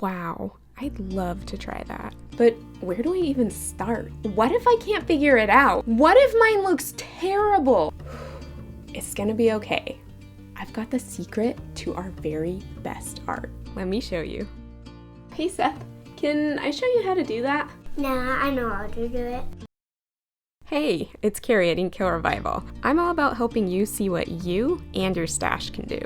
Wow, I'd love to try that. But where do I even start? What if I can't figure it out? What if mine looks terrible? It's gonna be okay. I've got the secret to our very best art. Let me show you. Hey Seth, can I show you how to do that? Nah, I know how to do it. Hey, it's Carrie at Ink Kill Revival. I'm all about helping you see what you and your stash can do.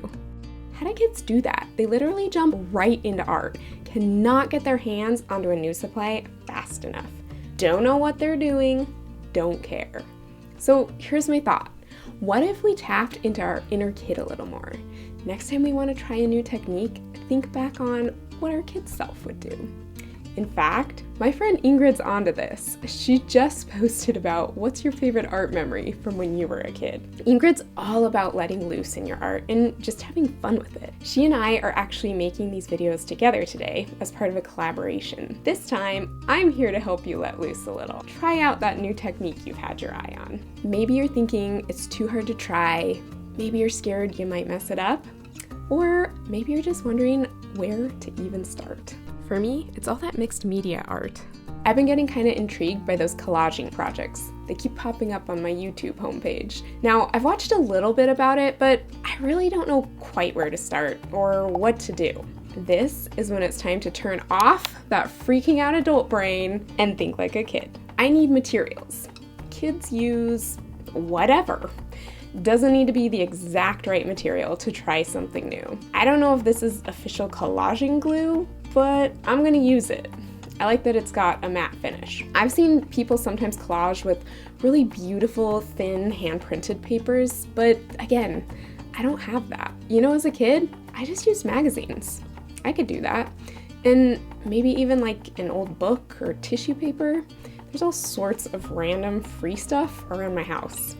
How do kids do that? They literally jump right into art, cannot get their hands onto a new supply fast enough. Don't know what they're doing, don't care. So here's my thought. What if we tapped into our inner kid a little more? Next time we want to try a new technique, think back on what our kid self would do. In fact, my friend Ingrid's onto this. She just posted about what's your favorite art memory from when you were a kid. Ingrid's all about letting loose in your art and just having fun with it. She and I are actually making these videos together today as part of a collaboration. This time, I'm here to help you let loose a little. Try out that new technique you've had your eye on. Maybe you're thinking it's too hard to try, maybe you're scared you might mess it up, or maybe you're just wondering where to even start. For me, it's all that mixed media art. I've been getting kind of intrigued by those collaging projects. They keep popping up on my YouTube homepage. Now, I've watched a little bit about it, but I really don't know quite where to start or what to do. This is when it's time to turn off that freaking out adult brain and think like a kid. I need materials. Kids use whatever. Doesn't need to be the exact right material to try something new. I don't know if this is official collaging glue, but I'm gonna use it. I like that it's got a matte finish. I've seen people sometimes collage with really beautiful, thin, hand-printed papers, but again, I don't have that. You know, as a kid, I just used magazines. I could do that. And maybe even like an old book or tissue paper. There's all sorts of random free stuff around my house.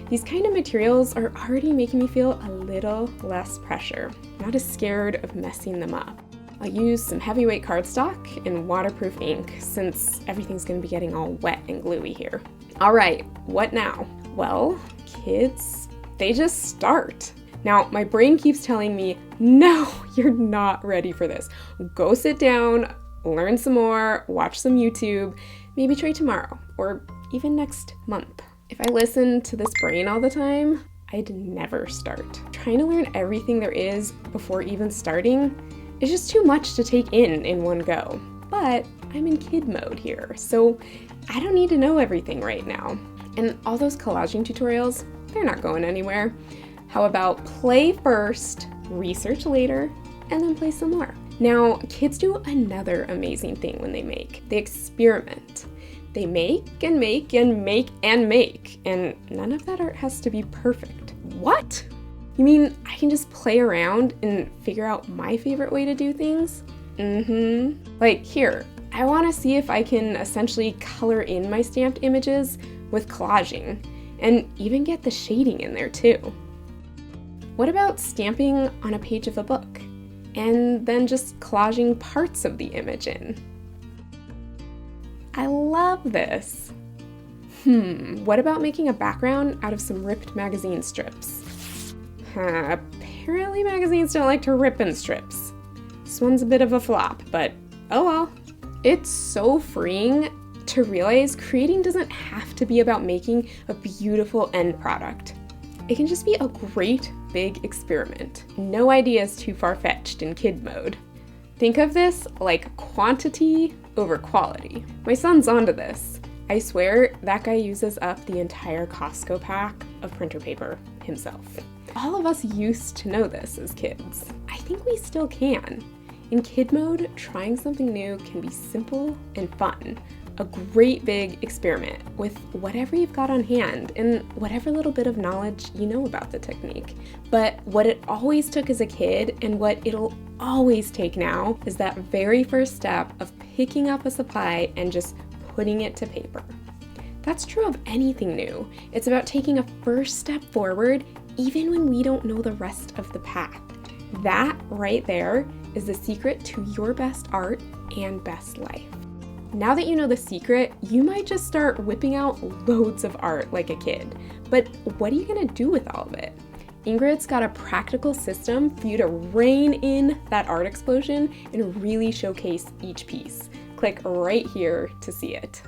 These kind of materials are already making me feel a little less pressure, not as scared of messing them up. I'll use some heavyweight cardstock and waterproof ink since everything's gonna be getting all wet and gluey here. All right, what now? Well, kids, they just start. Now, my brain keeps telling me, no, you're not ready for this. Go sit down, learn some more, watch some YouTube, maybe try tomorrow or even next month. If I listen to this brain all the time, I'd never start. Trying to learn everything there is before even starting is just too much to take in one go. But I'm in kid mode here, so I don't need to know everything right now. And all those collaging tutorials, they're not going anywhere. How about play first, research later, and then play some more? Now, kids do another amazing thing when they make. They experiment. They make and make and make and make, and none of that art has to be perfect. What? You mean I can just play around and figure out my favorite way to do things? Like here, I want to see if I can essentially color in my stamped images with collaging, and even get the shading in there too. What about stamping on a page of a book, and then just collaging parts of the image in? I love this. What about making a background out of some ripped magazine strips? Apparently magazines don't like to rip in strips. This one's a bit of a flop, but oh well. It's so freeing to realize creating doesn't have to be about making a beautiful end product. It can just be a great big experiment. No idea is too far-fetched in kid mode. Think of this like quantity over quality. My son's onto this. I swear that guy uses up the entire Costco pack of printer paper himself. All of us used to know this as kids. I think we still can. In kid mode, trying something new can be simple and fun. A great big experiment with whatever you've got on hand and whatever little bit of knowledge you know about the technique. But what it always took as a kid and what it'll always take now is that very first step of picking up a supply and just putting it to paper. That's true of anything new. It's about taking a first step forward even when we don't know the rest of the path. That right there is the secret to your best art and best life. Now that you know the secret, you might just start whipping out loads of art like a kid. But what are you gonna do with all of it? Ingrid's got a practical system for you to rein in that art explosion and really showcase each piece. Click right here to see it.